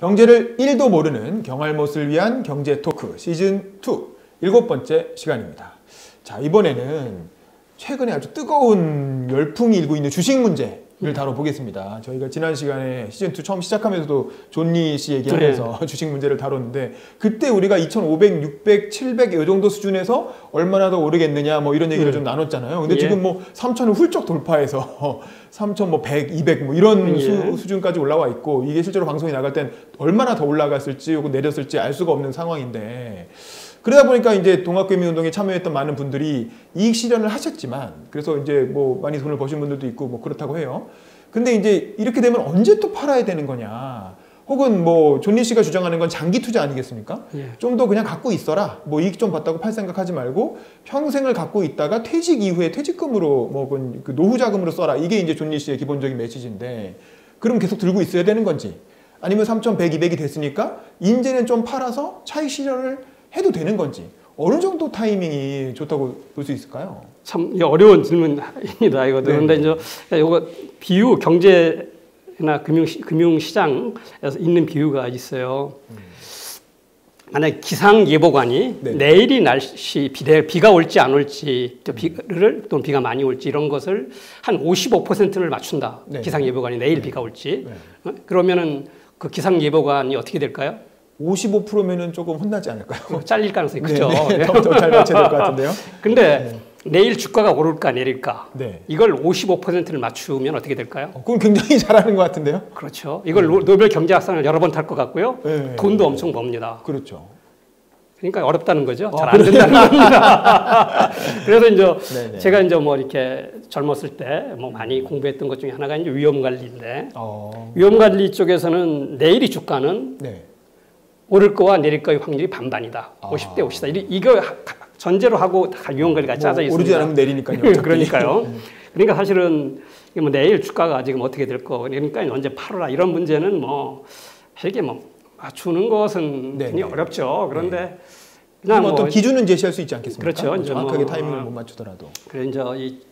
경제를 1도 모르는 경알못을 위한 경제 토크 시즌2 7번째 시간입니다. 자, 이번에는 최근에 아주 뜨거운 열풍이 일고 있는 주식 문제를 다뤄보겠습니다. 저희가 지난 시간에 시즌2 처음 시작하면서도 존니 씨 얘기하면서 주식 문제를 다뤘는데 그때 우리가 2,500, 600, 700 이 정도 수준에서 얼마나 더 오르겠느냐 뭐 이런 얘기를 좀 나눴잖아요. 근데 지금 뭐 3,000을 훌쩍 돌파해서 3,100, 200 뭐 이런 수준까지 올라와 있고 이게 실제로 방송이 나갈 땐 얼마나 더 올라갔을지 혹은 내렸을지 알 수가 없는 상황인데 그러다 보니까 이제 동학개미운동에 참여했던 많은 분들이 이익 실현을 하셨지만 그래서 이제 뭐 많이 돈을 버신 분들도 있고 뭐 그렇다고 해요. 근데 이제 이렇게 되면 언제 또 팔아야 되는 거냐? 혹은 뭐 존니 씨가 주장하는 건 장기 투자 아니겠습니까? 좀 더 그냥 갖고 있어라. 뭐 이익 좀 봤다고 팔 생각하지 말고 평생을 갖고 있다가 퇴직 이후에 퇴직금으로 뭐 그 노후 자금으로 써라. 이게 이제 존니 씨의 기본적인 메시지인데 그럼 계속 들고 있어야 되는 건지 아니면 3,100, 200이 됐으니까 이제는 좀 팔아서 차익 실현을 해도 되는 건지 어느 정도 타이밍이 좋다고 볼 수 있을까요? 참 어려운 질문입니다. 이거 그런데 이제 이거 비유 경제나 금융시장에서 있는 비유가 있어요. 만약 기상예보관이 내일이 날씨 비가 올지 안 올지 또는 비가 많이 올지 이런 것을 한 55%를 맞춘다. 기상예보관이 내일 비가 올지 그러면은 그 기상예보관이 어떻게 될까요? 55%면은 조금 혼나지 않을까요? 잘릴 가능성이 크죠. 더 잘 맞춰야 될 것 같은데요. 근데 내일 주가가 오를까 내릴까 이걸 55%를 맞추면 어떻게 될까요? 그건 굉장히 잘하는 것 같은데요. 그렇죠. 이걸 노벨 경제학상을 여러 번 탈 것 같고요. 돈도 엄청 법니다. 그렇죠. 그러니까 어렵다는 거죠. 잘 안 된다는 겁니다. 그래서 이제 제가 이제 뭐 이렇게 젊었을 때 뭐 많이 공부했던 것 중에 하나가 이제 위험관리인데 위험관리 쪽에서는 내일이 주가는 오를 거와 내릴 거의 확률이 반반이다. 50대 50이다. 이거 전제로 하고 다 위험관리가 짜져 있습니다. 오르지 않으면 내리니까요. 그러니까요. 그러니까 사실은 뭐 내일 주가가 지금 어떻게 될 거, 그러니까 언제 팔아라 이런 문제는 뭐 이게 뭐 맞추는 것은 굉장히 어렵죠. 그런데 그냥 어떤 기준은 제시할 수 있지 않겠습니까? 그렇죠. 정확하게 타이밍을 못 맞추더라도. 그래 이제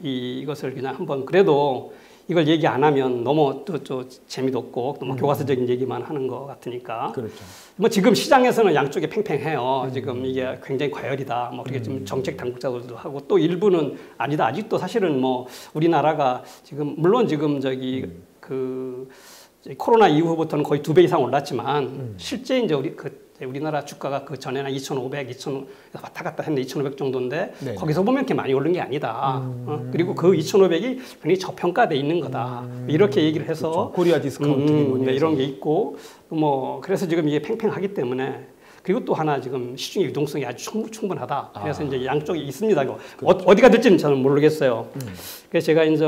이것을 그냥 한번 그래도 이걸 얘기 안 하면 너무 또 재미도 없고 너무 교과서적인 얘기만 하는 것 같으니까. 그렇죠. 뭐 지금 시장에서는 양쪽에 팽팽해요. 지금 이게 굉장히 과열이다. 뭐 그렇게 좀 정책 당국자들도 하고 또 일부는 아니다. 아직도 사실은 뭐 우리나라가 지금 물론 지금 그 코로나 이후부터는 거의 2배 이상 올랐지만 실제 이제 우리나라 주가가 그 전에는 2,500, 2,000 왔다 갔다 했는데 2,500 정도인데 거기서 보면 이렇게 많이 오른 게 아니다. 그리고 그 2,500이 굉장히 저평가돼 있는 거다. 이렇게 얘기를 해서 그렇죠. 코리아 디스카운트 이런 게 있고 뭐 그래서 지금 이게 팽팽하기 때문에 그리고 또 하나 지금 시중의 유동성이 아주 충분하다. 그래서 이제 양쪽이 있습니다. 어디가 될지는 저는 모르겠어요. 그래서 제가 이제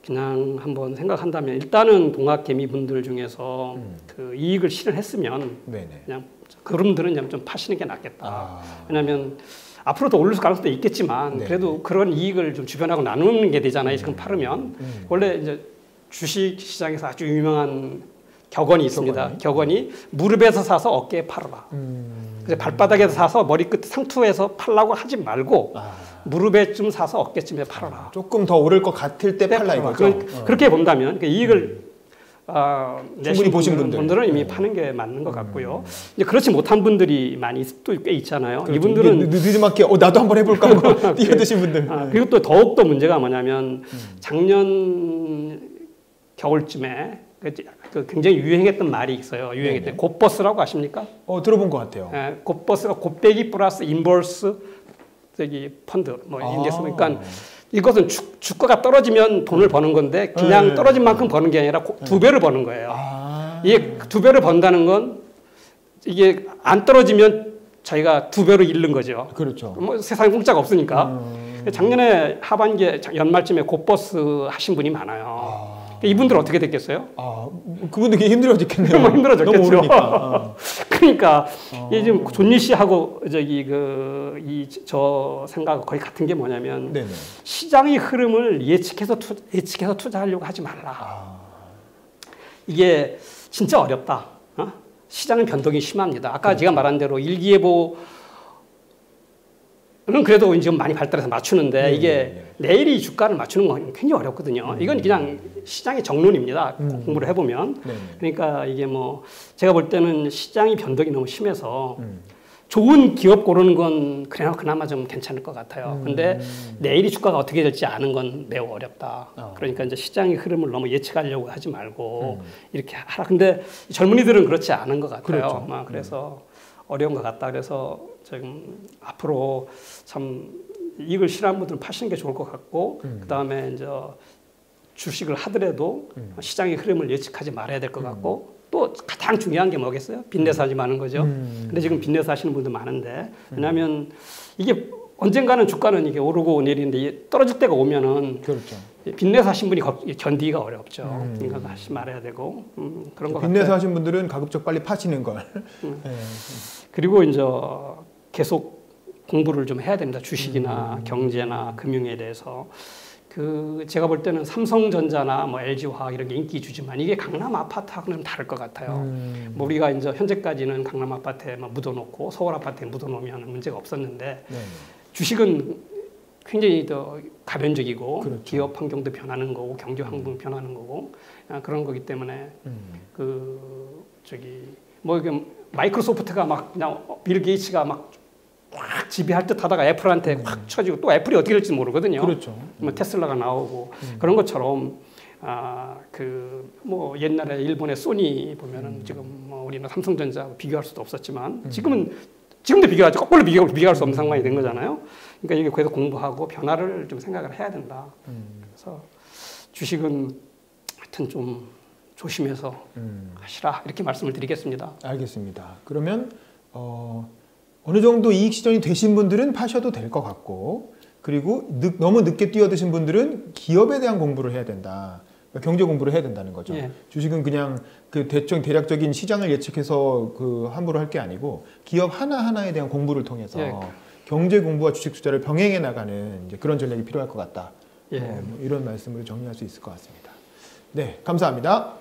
그냥 한번 생각한다면 일단은 동학개미 분들 중에서 그 이익을 실현했으면 그냥 그분들은 좀 파시는 게 낫겠다. 왜냐하면 앞으로도 오를 가능성도 있겠지만 그래도 그런 이익을 좀 주변하고 나누는 게 되잖아요. 지금 팔으면 원래 이제 주식 시장에서 아주 유명한 격언이 있습니다. 격언이 무릎에서 사서 어깨에 팔아라. 그래서 발바닥에서 사서 머리끝 상투에서 팔라고 하지 말고 무릎에 좀 사서 어깨쯤에 팔아라. 조금 더 오를 것 같을 때 팔라 이거죠. 그렇게 본다면 그 이익을 충분히 보신 분들은 이미 파는 게 맞는 것 같고요. 이제 그렇지 못한 분들이 많이 또 꽤 있잖아요. 그렇죠. 이분들은 늦지막히 나도 한번 해볼까 하고 뛰어드신 분들. 그리고 또 더욱더 문제가 뭐냐면 작년 겨울쯤에 그 굉장히 유행했던 말이 있어요. 유행했던 곱버스라고 아십니까? 들어본 것 같아요. 곱버스가 곱빼기 플러스 인버스 펀드 뭐 인덱스 그러니까 이것은 주가가 떨어지면 돈을 버는 건데 그냥 떨어진 만큼 버는 게 아니라 2배를 버는 거예요. 이게 2배를 번다는 건 이게 안 떨어지면 저희가 2배로 잃는 거죠. 그렇죠. 뭐 세상에 공짜가 없으니까. 작년에 하반기에 연말쯤에 곱버스 하신 분이 많아요. 이분들 어떻게 됐겠어요? 그분들 되게 힘들어졌겠네요. 너무 힘들어졌겠죠. 너무 오르니까. 그러니까 이 지금 존니 씨하고 저 생각 거의 같은 게 뭐냐면 시장의 흐름을 예측해서 투자하려고 하지 말라. 이게 진짜 어렵다. 시장은 변동이 심합니다. 아까 제가 말한 대로 일기예보 는 그래도 지금 많이 발달해서 맞추는데 이게 내일이 주가를 맞추는 건 굉장히 어렵거든요. 이건 그냥 시장의 정론입니다. 공부를 해보면. 네네. 그러니까 이게 뭐 제가 볼 때는 시장이 변동이 너무 심해서 좋은 기업 고르는 건 그나마 좀 괜찮을 것 같아요. 근데 내일이 주가가 어떻게 될지 아는 건 매우 어렵다. 그러니까 이제 시장의 흐름을 너무 예측하려고 하지 말고 이렇게 하라. 근데 젊은이들은 그렇지 않은 것 같아요. 그렇죠. 그래서 어려운 것 같다. 그래서 지금 앞으로 참 이익을 실현한 분들은 파시는 게 좋을 것 같고 그 다음에 이제 주식을 하더라도 시장의 흐름을 예측하지 말아야 될 것 같고 또 가장 중요한 게 뭐겠어요? 빚내서 하지 마는 거죠. 근데 지금 빚내서 하시는 분들 많은데 왜냐하면 이게 언젠가는 주가는 이게 오르고 내리는데 떨어질 때가 오면은 그렇죠. 빚내서 하신 분이 견디기가 어렵죠. 그러니까 하지 말아야 되고 그런 거 같아요. 빚내서 하신 분들은 가급적 빨리 파시는 걸. 네. 그리고 이제 계속 공부를 좀 해야 됩니다. 주식이나 경제나 금융에 대해서. 제가 볼 때는 삼성전자나 뭐 LG화학 이런 게 인기주지만 이게 강남 아파트하고는 다를 것 같아요. 뭐 우리가 이제 현재까지는 강남 아파트에 묻어놓고 서울 아파트에 묻어놓으면 문제가 없었는데 네. 주식은 굉장히 더 가변적이고 그렇죠. 기업 환경도 변하는 거고 경제 환경도 변하는 거고 그런 거기 때문에 뭐 이게 마이크로소프트가 막 그냥 빌 게이츠가 막 확 지배할 듯 하다가 애플한테 확 쳐지고 또 애플이 어떻게 될지 모르거든요. 그렇죠. 뭐 테슬라가 나오고 그런 것처럼 뭐 옛날에 일본의 소니 보면은 지금 뭐 우리는 삼성전자 비교할 수도 없었지만 지금도 비교하지 거꾸로 비교할 수 없는 상황이 된 거잖아요. 그러니까 이게 계속 공부하고 변화를 좀 생각을 해야 된다. 그래서 주식은 하여튼 좀 조심해서 하시라 이렇게 말씀을 드리겠습니다. 알겠습니다. 그러면 어느 정도 이익 실현이 되신 분들은 파셔도 될 것 같고 그리고 너무 늦게 뛰어드신 분들은 기업에 대한 공부를 해야 된다. 그러니까 경제 공부를 해야 된다는 거죠. 예. 주식은 그냥 그 대략적인 시장을 예측해서 함부로 할 게 아니고 기업 하나하나에 대한 공부를 통해서 예. 경제 공부와 주식 투자를 병행해 나가는 이제 그런 전략이 필요할 것 같다. 예. 뭐 이런 말씀으로 정리할 수 있을 것 같습니다. 네, 감사합니다.